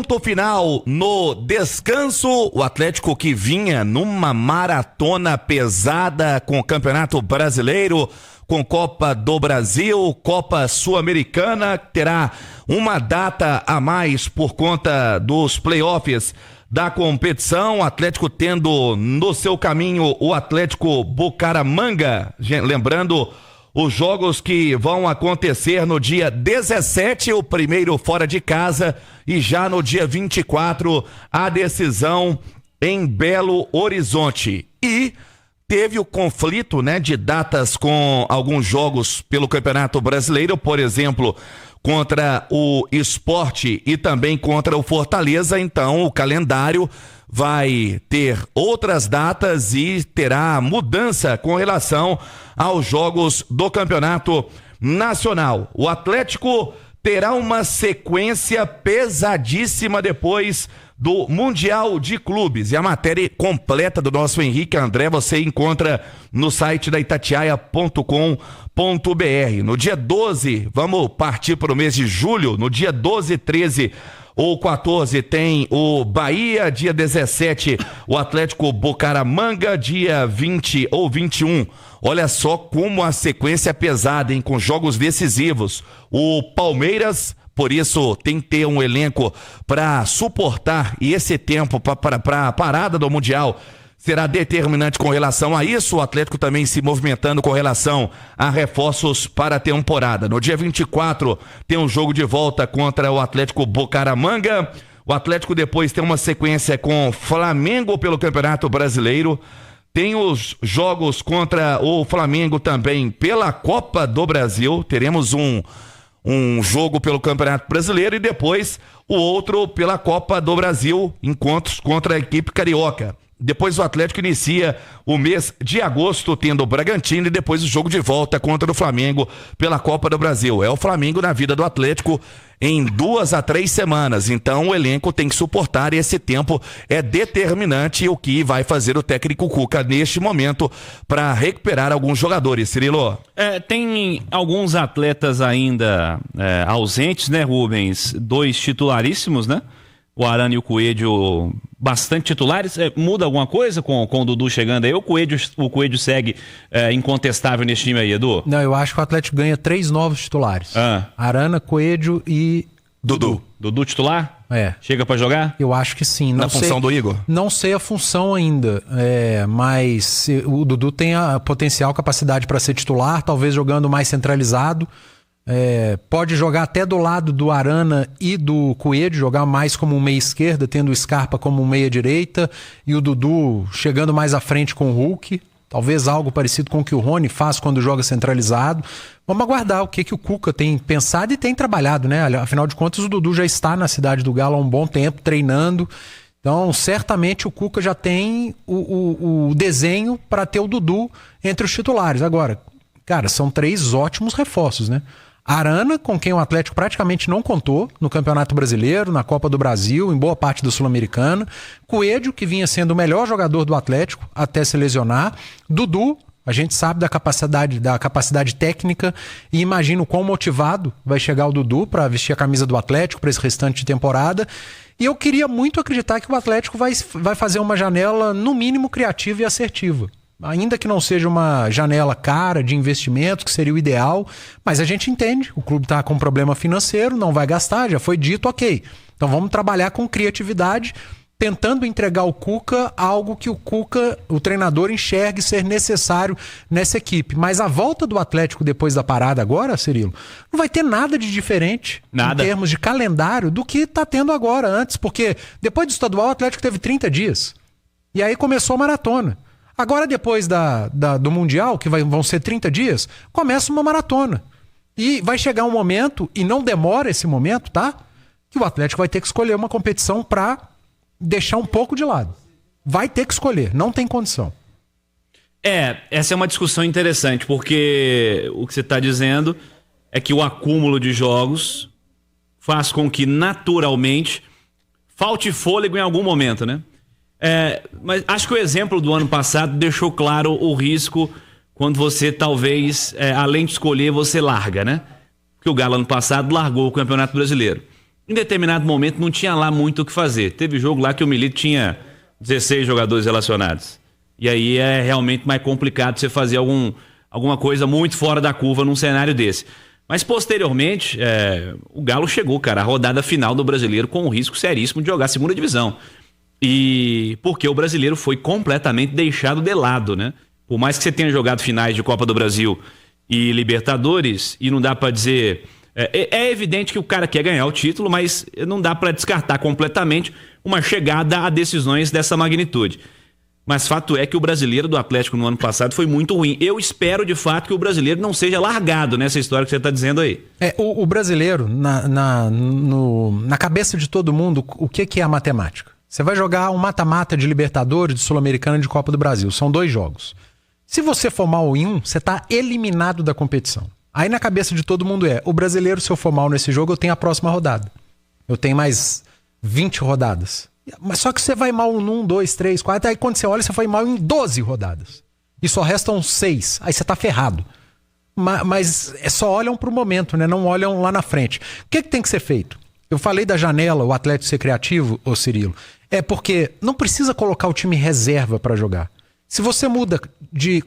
Ponto final no descanso. O Atlético, que vinha numa maratona pesada com o Campeonato Brasileiro, com Copa do Brasil, Copa Sul-Americana, terá uma data a mais por conta dos playoffs da competição. O Atlético tendo no seu caminho o Atlético Bucaramanga, lembrando os jogos que vão acontecer no dia 17, o primeiro fora de casa, e já no dia 24, a decisão em Belo Horizonte. E teve o conflito, de datas com alguns jogos pelo Campeonato Brasileiro, por exemplo, contra o Sport e também contra o Fortaleza. Então o calendário vai ter outras datas e terá mudança com relação aos jogos do Campeonato Nacional. O Atlético terá uma sequência pesadíssima depois do Mundial de Clubes. E a matéria completa do nosso Henrique André você encontra no site da itatiaia.com.br. No dia 12, vamos partir para o mês de julho, no dia 12, 13 ou 14 tem o Bahia, dia 17 o Atlético Bucaramanga, dia 20 ou 21. Olha só como a sequência é pesada, com jogos decisivos. O Palmeiras, por isso tem que ter um elenco para suportar, e esse tempo para a parada do Mundial será determinante com relação a isso. O Atlético também se movimentando com relação a reforços para a temporada. No dia 24 tem um jogo de volta contra o Atlético Bucaramanga. O Atlético depois tem uma sequência com Flamengo pelo Campeonato Brasileiro. Tem os jogos contra o Flamengo também pela Copa do Brasil. Teremos um jogo pelo Campeonato Brasileiro e depois o outro pela Copa do Brasil, encontros contra a equipe carioca. Depois o Atlético inicia o mês de agosto tendo o Bragantino e depois o jogo de volta contra o Flamengo pela Copa do Brasil. É o Flamengo na vida do Atlético em 2 a 3 semanas. Então o elenco tem que suportar, e esse tempo é determinante, o que vai fazer o técnico Cuca neste momento para recuperar alguns jogadores. Cirilo? Tem alguns atletas ainda ausentes, né, Rubens? 2 titularíssimos, né? O Arana e o Coelho bastante titulares. Muda alguma coisa com o Dudu chegando aí? O Coelho segue incontestável nesse time aí, Edu? Não, eu acho que o Atlético ganha 3 novos titulares. Arana, Coelho e Dudu. Dudu titular? Chega pra jogar? Eu acho que sim. Na função do Igor? Não sei a função ainda, mas o Dudu tem a potencial capacidade para ser titular, talvez jogando mais centralizado. Pode jogar até do lado do Arana e do Coelho, jogar mais como um meia esquerda, tendo o Scarpa como um meia direita, e o Dudu chegando mais à frente com o Hulk. Talvez algo parecido com o que o Rony faz quando joga centralizado. Vamos aguardar o que o Cuca tem pensado e tem trabalhado, né? Afinal de contas, o Dudu já está na Cidade do Galo há um bom tempo, treinando. Então, certamente o Cuca já tem o desenho para ter o Dudu entre os titulares. Agora, cara, são 3 ótimos reforços, né? Arana, com quem o Atlético praticamente não contou no Campeonato Brasileiro, na Copa do Brasil, em boa parte do Sul-Americana. Coelho, que vinha sendo o melhor jogador do Atlético até se lesionar. Dudu, a gente sabe da capacidade técnica, e imagino quão motivado vai chegar o Dudu para vestir a camisa do Atlético para esse restante de temporada. E eu queria muito acreditar que o Atlético vai fazer uma janela, no mínimo, criativa e assertiva. Ainda que não seja uma janela cara de investimento, que seria o ideal, mas a gente entende, o clube está com um problema financeiro, não vai gastar, já foi dito, ok. Então vamos trabalhar com criatividade, tentando entregar ao Cuca algo que o Cuca, o treinador, enxergue ser necessário nessa equipe. Mas a volta do Atlético depois da parada agora, Cirilo, não vai ter nada de diferente em termos de calendário do que está tendo agora, antes, porque depois do estadual o Atlético teve 30 dias, e aí começou a maratona. Agora, depois do Mundial, que vão ser 30 dias, começa uma maratona. E vai chegar um momento, e não demora esse momento, tá? Que o Atlético vai ter que escolher uma competição para deixar um pouco de lado. Vai ter que escolher, não tem condição. Essa é uma discussão interessante, porque o que você está dizendo é que o acúmulo de jogos faz com que, naturalmente, falte fôlego em algum momento, né? Mas acho que o exemplo do ano passado deixou claro o risco quando você talvez, além de escolher, você larga, né? Porque o Galo ano passado largou o Campeonato Brasileiro. em determinado momento não tinha lá muito o que fazer. Teve jogo lá que o Milito tinha 16 jogadores relacionados. E aí é realmente mais complicado você fazer alguma coisa muito fora da curva num cenário desse. Mas posteriormente, o Galo chegou, cara, à rodada final do Brasileiro com um risco seríssimo de jogar a segunda divisão. E porque o Brasileiro foi completamente deixado de lado, né? Por mais que você tenha jogado finais de Copa do Brasil e Libertadores, e não dá pra dizer... É evidente que o cara quer ganhar o título, mas não dá pra descartar completamente uma chegada a decisões dessa magnitude. Mas fato é que o Brasileiro do Atlético no ano passado foi muito ruim. Eu espero, de fato, que o Brasileiro não seja largado nessa história que você está dizendo aí. O Brasileiro, na cabeça de todo mundo, o que é a matemática? Você vai jogar um mata-mata de Libertadores, de Sul-Americana e de Copa do Brasil. São 2 jogos. Se você for mal em um, você está eliminado da competição. Aí na cabeça de todo mundo o Brasileiro, se eu for mal nesse jogo, eu tenho a próxima rodada. Eu tenho mais 20 rodadas. Mas só que você vai mal em 1, 2, 3, 4, aí quando você olha, você foi mal em 12 rodadas. E só restam 6. Aí você tá ferrado. Mas só olham pro momento, né? Não olham lá na frente. O que tem que ser feito? Eu falei da janela, o Atlético ser criativo, ô Cirilo. É porque não precisa colocar o time reserva para jogar. Se você muda de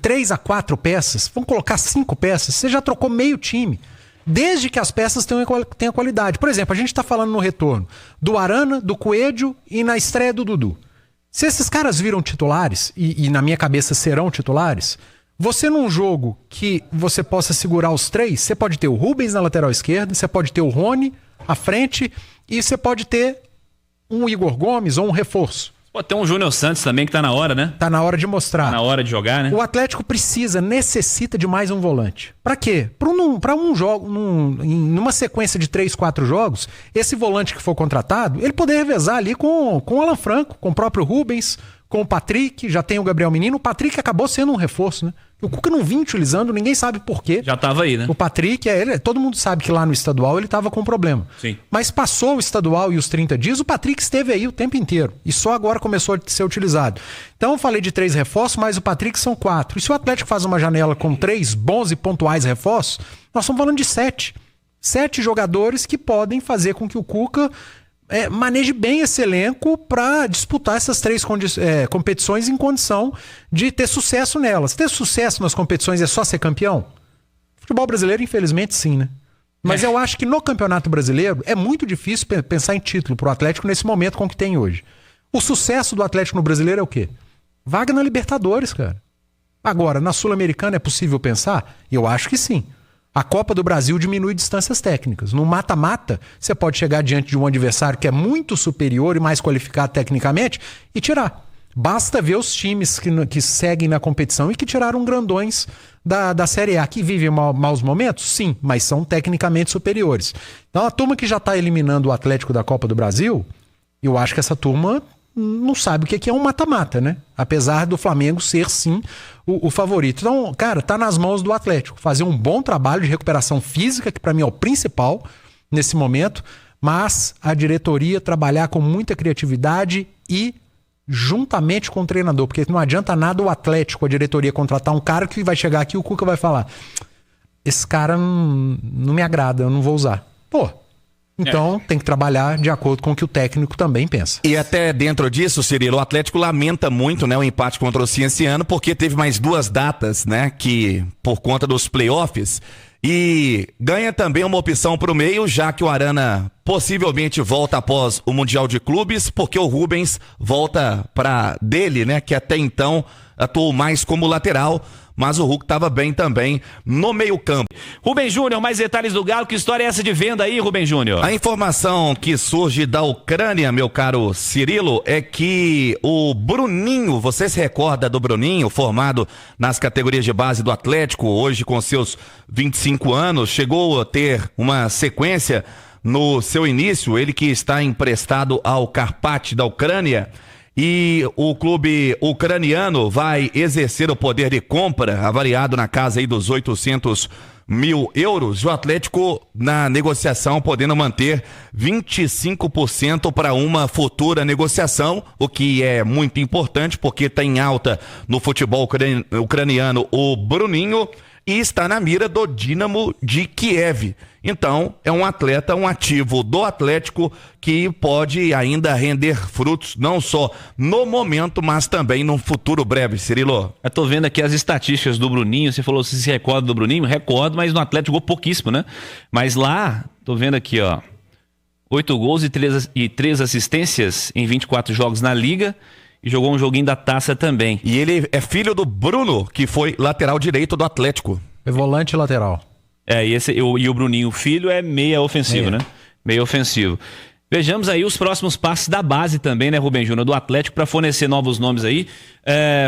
3 a 4 peças, vamos colocar 5 peças, você já trocou meio time. Desde que as peças tenham qualidade. Por exemplo, a gente está falando no retorno do Arana, do Coelho e na estreia do Dudu. Se esses caras viram titulares, e na minha cabeça serão titulares, você num jogo que você possa segurar os 3, você pode ter o Rubens na lateral esquerda, você pode ter o Rony à frente e você pode ter um Igor Gomes ou um reforço. Pode ter um Júnior Santos também que tá na hora, né? Tá na hora de mostrar. Tá na hora de jogar, né? O Atlético necessita de mais um volante. Pra quê? Pra um jogo, numa sequência de 3, 4 jogos, esse volante que for contratado, ele poder revezar ali com o Alan Franco, com o próprio Rubens, com o Patrick, já tem o Gabriel Menino. O Patrick acabou sendo um reforço, né? O Cuca não vinha utilizando, ninguém sabe por quê. Já tava aí, né? O Patrick, todo mundo sabe que lá no estadual ele tava com problema. Sim. Mas passou o estadual e os 30 dias, o Patrick esteve aí o tempo inteiro. E só agora começou a ser utilizado. Então eu falei de 3 reforços, mas o Patrick são 4. E se o Atlético faz uma janela com 3 bons e pontuais reforços, nós estamos falando de 7. 7 jogadores que podem fazer com que o Cuca maneje bem esse elenco para disputar essas 3 competições em condição de ter sucesso nelas. Ter sucesso nas competições é só ser campeão? Futebol brasileiro, infelizmente, sim, né? Mas eu acho que no Campeonato Brasileiro é muito difícil pensar em título pro Atlético nesse momento com o que tem hoje. O sucesso do Atlético no Brasileiro é o quê? Vaga na Libertadores, cara. Agora, na Sul-Americana é possível pensar? Eu acho que sim. A Copa do Brasil diminui distâncias técnicas. No mata-mata, você pode chegar diante de um adversário que é muito superior e mais qualificado tecnicamente e tirar. Basta ver os times que seguem na competição e que tiraram grandões da Série A, que vivem maus momentos? Sim, mas são tecnicamente superiores. Então a turma que já está eliminando o Atlético da Copa do Brasil, eu acho que essa turma não sabe o que é um mata-mata, né? Apesar do Flamengo ser, sim, o favorito. Então, cara, tá nas mãos do Atlético fazer um bom trabalho de recuperação física, que para mim é o principal nesse momento, mas a diretoria trabalhar com muita criatividade e juntamente com o treinador, porque não adianta nada o Atlético, a diretoria, contratar um cara que vai chegar aqui e o Cuca vai falar: esse cara não me agrada, eu não vou usar. Pô, então tem que trabalhar de acordo com o que o técnico também pensa. E até dentro disso, Cirilo, o Atlético lamenta muito, né, o empate contra o Cienciano, porque teve mais 2 datas, né, que por conta dos playoffs, e ganha também uma opção pro meio, já que o Arana possivelmente volta após o Mundial de Clubes, porque o Rubens volta pra dele, né, que até então atuou mais como lateral, mas o Hulk estava bem também no meio-campo. Rubens Júnior, mais detalhes do Galo. Que história é essa de venda aí, Rubens Júnior? A informação que surge da Ucrânia, meu caro Cirilo, é que o Bruninho, você se recorda do Bruninho, formado nas categorias de base do Atlético, hoje com seus 25 anos, chegou a ter uma sequência no seu início, ele que está emprestado ao Karpat da Ucrânia. E o clube ucraniano vai exercer o poder de compra, avaliado na casa aí dos 800 mil euros. O Atlético, na negociação, podendo manter 25% para uma futura negociação, o que é muito importante, porque está em alta no futebol ucraniano o Bruninho e está na mira do Dínamo de Kiev. Então, é um atleta, um ativo do Atlético que pode ainda render frutos, não só no momento, mas também num futuro breve, Cirilo. Eu tô vendo aqui as estatísticas do Bruninho. Você falou se recorda do Bruninho? Recordo, mas no Atlético jogou pouquíssimo, né? Mas lá, tô vendo aqui, ó. 8 gols e 3 assistências em 24 jogos na Liga. E jogou um joguinho da Taça também. E ele é filho do Bruno, que foi lateral direito do Atlético. É volante lateral. E o Bruninho filho é meia ofensivo, né? Meia ofensivo. Vejamos aí os próximos passos da base também, né, Rubem Júnior, do Atlético, para fornecer novos nomes aí.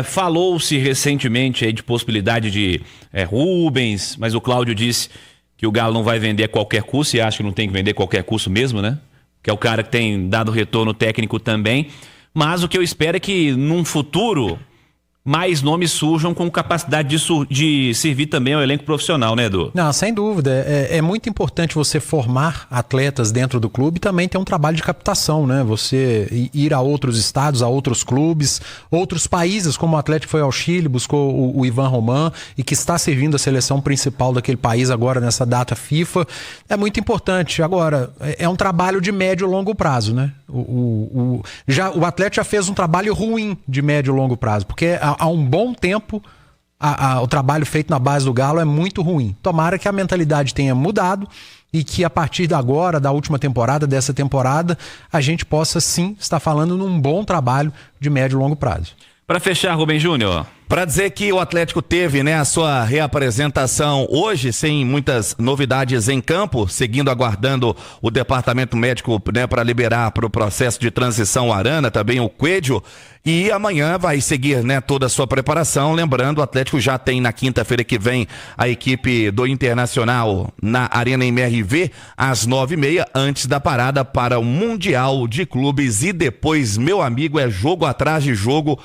Falou-se recentemente aí de possibilidade de Rubens, mas o Cláudio disse que o Galo não vai vender a qualquer custo, e acho que não tem que vender a qualquer custo mesmo, né? Que é o cara que tem dado retorno técnico também. Mas o que eu espero é que num futuro mais nomes surjam com capacidade de servir também ao elenco profissional, né, Edu? Não, sem dúvida. É muito importante você formar atletas dentro do clube e também ter um trabalho de captação, né? Você ir a outros estados, a outros clubes, outros países, como o Atlético foi ao Chile, buscou o Ivan Roman e que está servindo a seleção principal daquele país agora nessa data FIFA. É muito importante. Agora, é um trabalho de médio e longo prazo, né? O Atlético já fez um trabalho ruim de médio e longo prazo, porque há um bom tempo o trabalho feito na base do Galo é muito ruim. Tomara que a mentalidade tenha mudado e que a partir de agora, da última temporada, dessa temporada, a gente possa sim estar falando num bom trabalho de médio e longo prazo. Para fechar, Rubem Júnior. Para dizer que o Atlético teve, né, a sua reapresentação hoje, sem muitas novidades em campo, seguindo aguardando o departamento médico, né, para liberar para o processo de transição o Arana, também o Coelho, e amanhã vai seguir, né, toda a sua preparação. Lembrando, o Atlético já tem na quinta-feira que vem a equipe do Internacional na Arena MRV às 9h30, antes da parada para o Mundial de Clubes, e depois, meu amigo, é jogo atrás de jogo.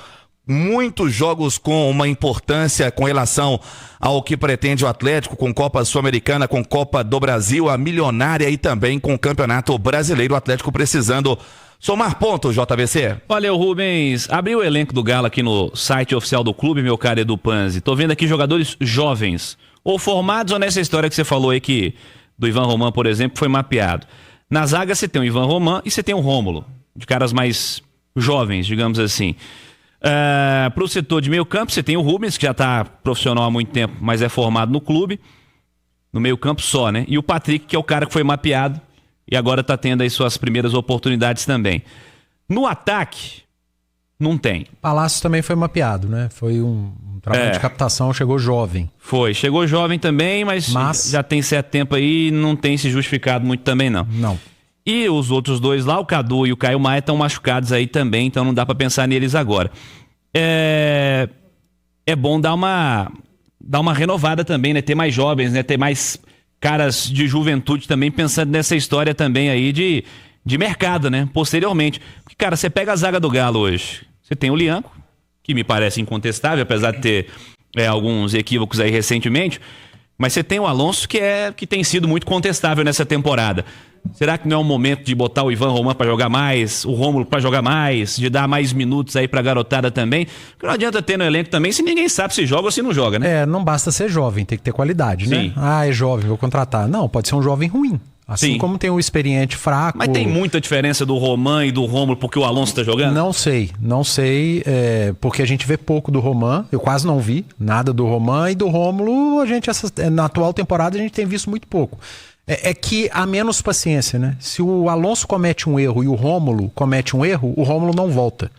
Muitos jogos com uma importância com relação ao que pretende o Atlético, com Copa Sul-Americana, com Copa do Brasil, a milionária, e também com o Campeonato Brasileiro. O Atlético precisando somar pontos, JVC. Valeu, Rubens. Abri o elenco do Galo aqui no site oficial do clube, meu caro Edu Panzi. Tô vendo aqui jogadores jovens, ou formados, ou nessa história que você falou aí que do Ivan Roman, por exemplo, foi mapeado. Na zaga você tem o Ivan Roman e você tem o Rômulo, de caras mais jovens, digamos assim. Para o setor de meio campo, você tem o Rubens, que já está profissional há muito tempo, mas é formado no clube, no meio campo só, né? E o Patrick, que é o cara que foi mapeado e agora está tendo aí suas primeiras oportunidades também. No ataque, não tem. Palácio também foi mapeado, né? Foi um trabalho de captação, chegou jovem. Chegou jovem também, mas já tem certo tempo aí e não tem se justificado muito também, não. Não. E os outros dois lá, o Cadu e o Caio Maia, estão machucados aí também, então não dá pra pensar neles agora. É bom dar uma renovada também, né? Ter mais jovens, né? Ter mais caras de juventude também, pensando nessa história também aí de mercado, né? Posteriormente. Porque, cara, você pega a zaga do Galo hoje. Você tem o Lianco, que me parece incontestável, apesar de ter alguns equívocos aí recentemente. Mas você tem o Alonso, que tem sido muito contestável nessa temporada. Será que não é um momento de botar o Ivan Roman para jogar mais, o Rômulo para jogar mais, de dar mais minutos aí pra garotada também? Porque não adianta ter no elenco também se ninguém sabe se joga ou se não joga, né? Não basta ser jovem, tem que ter qualidade, Sim. né? É jovem, vou contratar. Não, pode ser um jovem ruim. Assim como tem um experiente fraco. Mas tem muita diferença do Roman e do Rômulo porque o Alonso tá jogando? Não sei, porque a gente vê pouco do Roman, eu quase não vi nada do Roman, e do Rômulo, na atual temporada a gente tem visto muito pouco. É que há menos paciência, né? Se o Alonso comete um erro e o Rômulo comete um erro, o Rômulo não volta.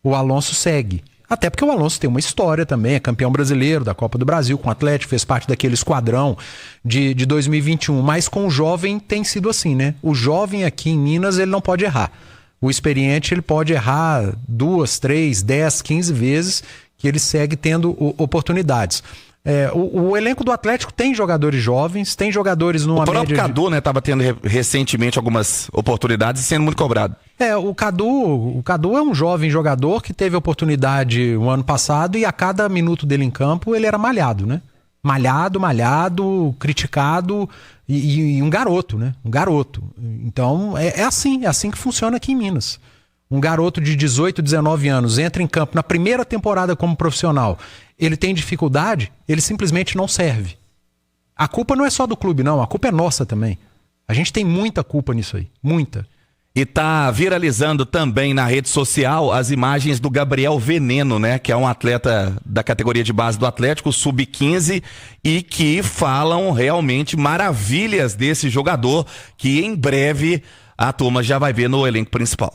O Alonso segue. Até porque o Alonso tem uma história também, é campeão brasileiro da Copa do Brasil com o Atlético, fez parte daquele esquadrão de 2021. Mas com o jovem tem sido assim, né? O jovem aqui em Minas, ele não pode errar. O experiente, ele pode errar 2, 3, 10, 15 vezes, que ele segue tendo oportunidades. O elenco do Atlético tem jogadores jovens, tem jogadores numa média... O próprio Cadu, né, estava tendo recentemente algumas oportunidades e sendo muito cobrado. O Cadu é um jovem jogador que teve oportunidade o ano passado e a cada minuto dele em campo ele era malhado, né? Malhado, criticado e um garoto, né? Um garoto. Então é assim que funciona aqui em Minas. Um garoto de 18, 19 anos entra em campo na primeira temporada como profissional, ele tem dificuldade, ele simplesmente não serve. A culpa não é só do clube, não. A culpa é nossa também. A gente tem muita culpa nisso aí. Muita. E tá viralizando também na rede social as imagens do Gabriel Veneno, né? Que é um atleta da categoria de base do Atlético, sub-15, e que falam realmente maravilhas desse jogador, que em breve a turma já vai ver no elenco principal.